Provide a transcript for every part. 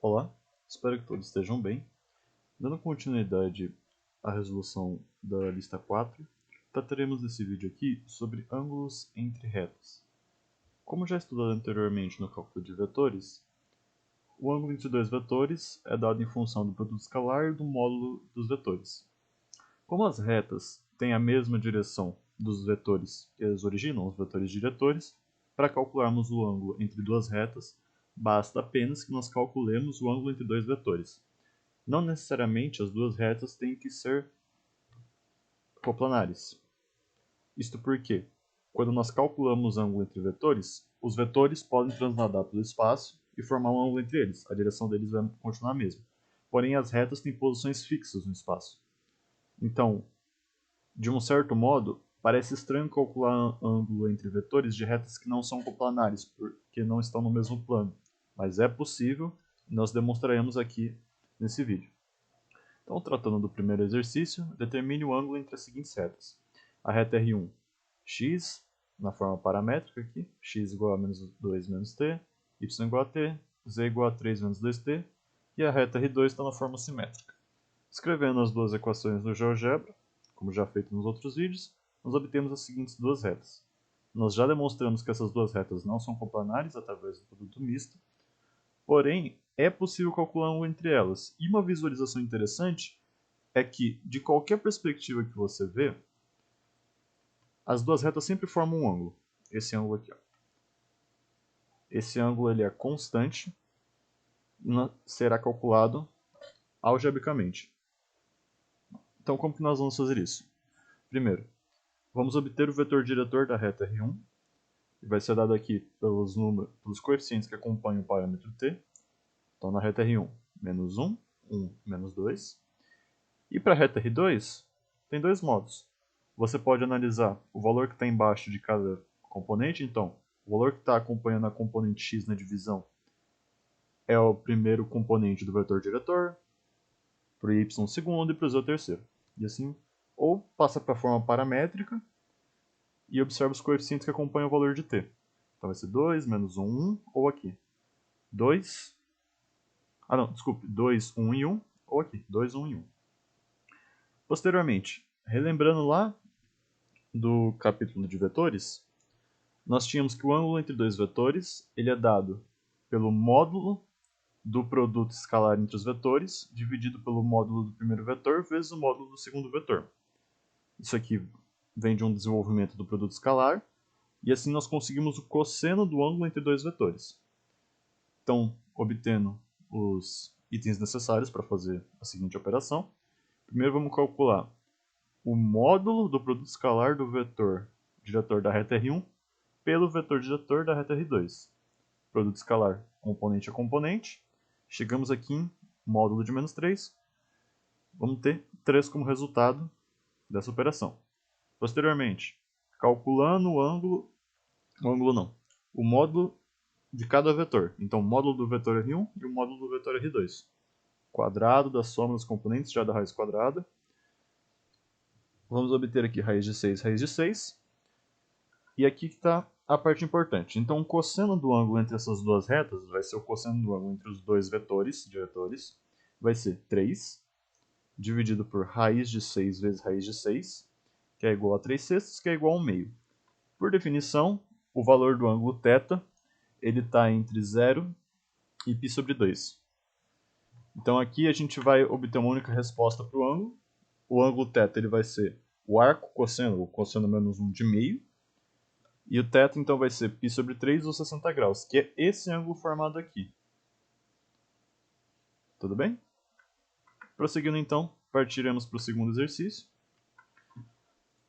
Olá, espero que todos estejam bem. Dando continuidade à resolução da lista 4, trataremos nesse vídeo aqui sobre ângulos entre retas. Como já estudado anteriormente no cálculo de vetores, o ângulo entre dois vetores é dado em função do produto escalar e do módulo dos vetores. Como as retas têm a mesma direção dos vetores que as originam, os vetores diretores, para calcularmos o ângulo entre duas retas, basta apenas que nós calculemos o ângulo entre dois vetores. Não necessariamente as duas retas têm que ser coplanares. Isto porque, quando nós calculamos o ângulo entre vetores, os vetores podem transladar pelo espaço e formar um ângulo entre eles. A direção deles vai continuar a mesma. Porém, as retas têm posições fixas no espaço. Então, de um certo modo, parece estranho calcular ângulo entre vetores de retas que não são coplanares, porque não estão no mesmo plano. Mas é possível, e nós demonstraremos aqui nesse vídeo. Então, tratando do primeiro exercício, determine o ângulo entre as seguintes retas. A reta R1, x, na forma paramétrica aqui, x igual a menos 2 menos t, y igual a t, z igual a 3 menos 2t, e a reta R2 está na forma simétrica. Escrevendo as duas equações do GeoGebra, como já feito nos outros vídeos, nós obtemos as seguintes duas retas. Nós já demonstramos que essas duas retas não são coplanares através do produto misto, porém, é possível calcular um ângulo entre elas. E uma visualização interessante é que, de qualquer perspectiva que você vê, as duas retas sempre formam um ângulo. Esse ângulo aqui. Ó. Esse ângulo ele é constante e será calculado algebricamente. Então, como que nós vamos fazer isso? Primeiro, vamos obter o vetor diretor da reta R1, que vai ser dado aqui pelos coeficientes que acompanham o parâmetro t. Então, na reta R1, menos 1, 1, menos 2. E para a reta R2, tem dois modos. Você pode analisar o valor que está embaixo de cada componente. Então, o valor que está acompanhando a componente x na divisão é o primeiro componente do vetor diretor, para o y o segundo e para o z o terceiro. E assim, ou passa para a forma paramétrica e observa os coeficientes que acompanham o valor de t. Então vai ser 2, menos 1, 1, ou aqui. 2, não, desculpe, 2, 1 e 1, ou aqui, 2, 1 e 1. Posteriormente, relembrando lá do capítulo de vetores, nós tínhamos que o ângulo entre dois vetores ele é dado pelo módulo do produto escalar entre os vetores, dividido pelo módulo do primeiro vetor, vezes o módulo do segundo vetor. Isso aqui vem de um desenvolvimento do produto escalar, e assim nós conseguimos o cosseno do ângulo entre dois vetores. Então, obtendo os itens necessários para fazer a seguinte operação, primeiro vamos calcular o módulo do produto escalar do vetor diretor da reta R1 pelo vetor diretor da reta R2. Produto escalar componente a componente. Chegamos aqui em módulo de menos 3. Vamos ter 3 como resultado dessa operação. Posteriormente, calculando o ângulo não, o módulo de cada vetor. Então, o módulo do vetor R1 e o módulo do vetor R2. Quadrado da soma dos componentes já da raiz quadrada. Vamos obter aqui raiz de 6, raiz de 6. E aqui que está a parte importante. Então, o cosseno do ângulo entre essas duas retas vai ser o cosseno do ângulo entre os dois vetores diretores. Vai ser 3, dividido por raiz de 6 vezes raiz de 6, que é igual a 3 sextos, que é igual a 1 meio. Por definição, o valor do ângulo θ ele está entre 0 e π sobre 2. Então aqui a gente vai obter uma única resposta para o ângulo. O ângulo θ ele vai ser o arco cosseno, o cosseno menos 1 de meio. E o θ então vai ser π sobre 3 ou 60 graus, que é esse ângulo formado aqui. Tudo bem? Prosseguindo então, partiremos para o segundo exercício.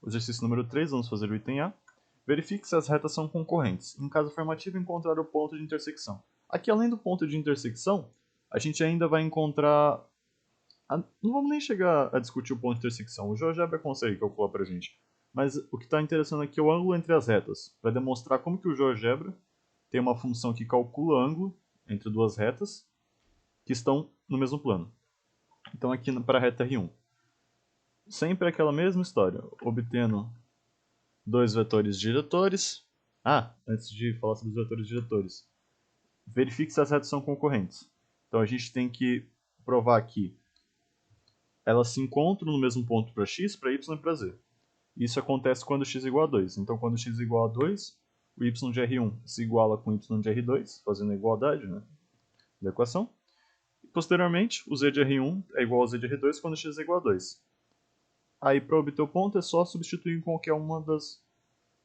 O exercício número 3, vamos fazer o item A. Verifique se as retas são concorrentes. Em caso afirmativo, encontrar o ponto de intersecção. Aqui, além do ponto de intersecção, a gente ainda vai encontrar... Não vamos nem chegar a discutir o ponto de intersecção. O GeoGebra consegue calcular para a gente. Mas o que está interessando aqui é o ângulo entre as retas. Vai demonstrar como que o GeoGebra tem uma função que calcula o ângulo entre duas retas que estão no mesmo plano. Então aqui para a reta R1. Sempre aquela mesma história. Obtendo dois vetores diretores. Antes de falar sobre os vetores diretores. Verifique se as retas são concorrentes. Então a gente tem que provar que elas se encontram no mesmo ponto para x, para y e para z. Isso acontece quando x é igual a 2. Então quando x é igual a 2, o y de R1 se iguala com o y de R2, fazendo a igualdade, né, da equação. E, posteriormente, o z de R1 é igual ao z de R2 quando x é igual a 2. Aí, para obter o ponto, é só substituir em qualquer uma das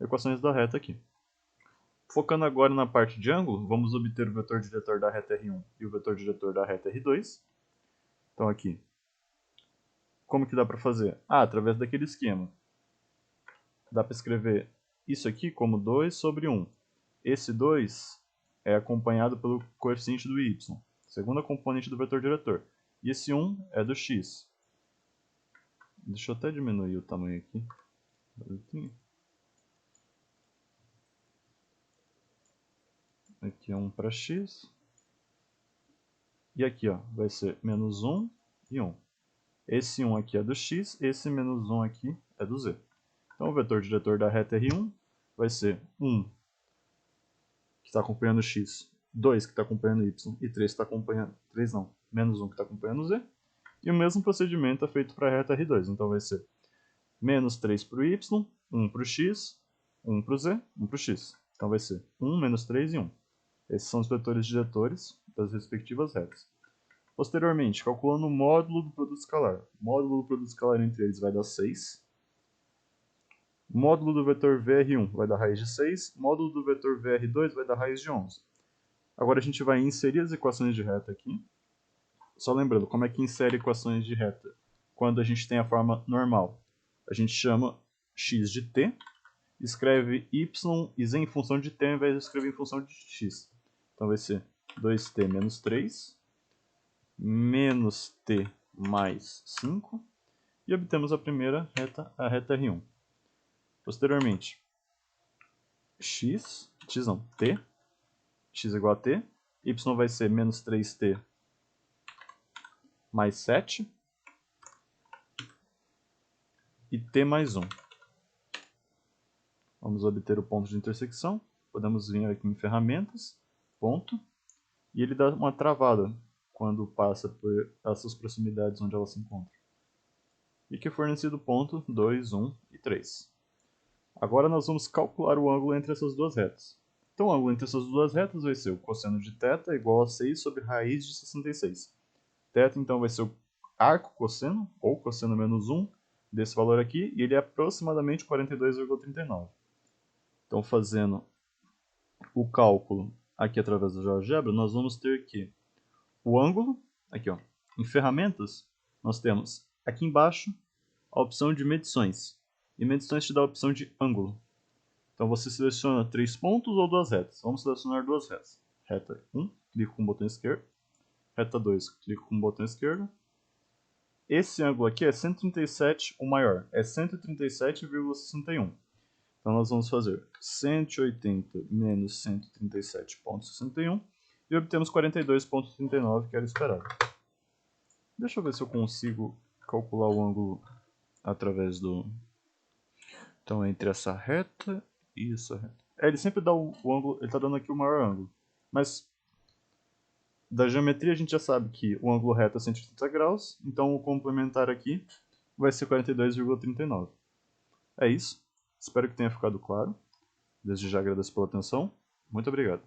equações da reta aqui. Focando agora na parte de ângulo, vamos obter o vetor diretor da reta R1 e o vetor diretor da reta R2. Então aqui, como que dá para fazer? Através daquele esquema. Dá para escrever isso aqui como 2 sobre 1. Esse 2 é acompanhado pelo coeficiente do y, segunda componente do vetor diretor. E esse 1 é do x. Deixa eu até diminuir o tamanho aqui. Aqui é 1 para x. E aqui ó, vai ser menos 1 e 1. Esse 1 aqui é do x, esse menos 1 aqui é do z. Então o vetor diretor da reta R1 vai ser 1, que está acompanhando x, 2 que está acompanhando y, e 3 que está acompanhando... 3 não, menos 1 que está acompanhando z. E o mesmo procedimento é feito para a reta R2. Então vai ser menos 3 para o y, 1 para o x, 1 para o z, 1 para o x. Então vai ser 1, menos 3 e 1. Esses são os vetores diretores das respectivas retas. Posteriormente, calculando o módulo do produto escalar. O módulo do produto escalar entre eles vai dar 6. O módulo do vetor VR1 vai dar raiz de 6. O módulo do vetor VR2 vai dar raiz de 11. Agora a gente vai inserir as equações de reta aqui. Só lembrando, como é que insere equações de reta? Quando a gente tem a forma normal, a gente chama x de t, escreve y e z em função de t ao invés de escrever em função de x. Então vai ser 2t menos 3, menos t mais 5, e obtemos a primeira reta, a reta R1. Posteriormente, t, x igual a t, y vai ser menos 3t mais 7, e t mais 1. Vamos obter o ponto de intersecção. Podemos vir aqui em ferramentas, ponto, e ele dá uma travada quando passa por essas proximidades onde ela se encontra. E que é fornecido o ponto 2, 1 e 3. Agora nós vamos calcular o ângulo entre essas duas retas. Então o ângulo entre essas duas retas vai ser o cosseno de θ igual a 6 sobre raiz de 66. θ então vai ser o arco cosseno, ou cosseno menos 1, desse valor aqui, e ele é aproximadamente 42,39. Então fazendo o cálculo aqui através da GeoGebra, nós vamos ter que o ângulo, aqui ó, em ferramentas, nós temos aqui embaixo a opção de medições. E medições te dá a opção de ângulo. Então você seleciona 3 pontos ou 2 retas. Vamos selecionar 2 retas. Reta 1, clico com o botão esquerdo. Reta 2, clico com o botão esquerdo. Esse ângulo aqui é 137, o maior, é 137,61. Então nós vamos fazer 180 menos 137,61 e obtemos 42,39, que era esperado. Deixa eu ver se eu consigo calcular o ângulo através do... Então entre essa reta e essa reta. Ele sempre dá o ângulo, ele está dando aqui o maior ângulo. Mas da geometria a gente já sabe que o ângulo reto é 180 graus, então o complementar aqui vai ser 42,39. É isso. Espero que tenha ficado claro. Desde já agradeço pela atenção. Muito obrigado.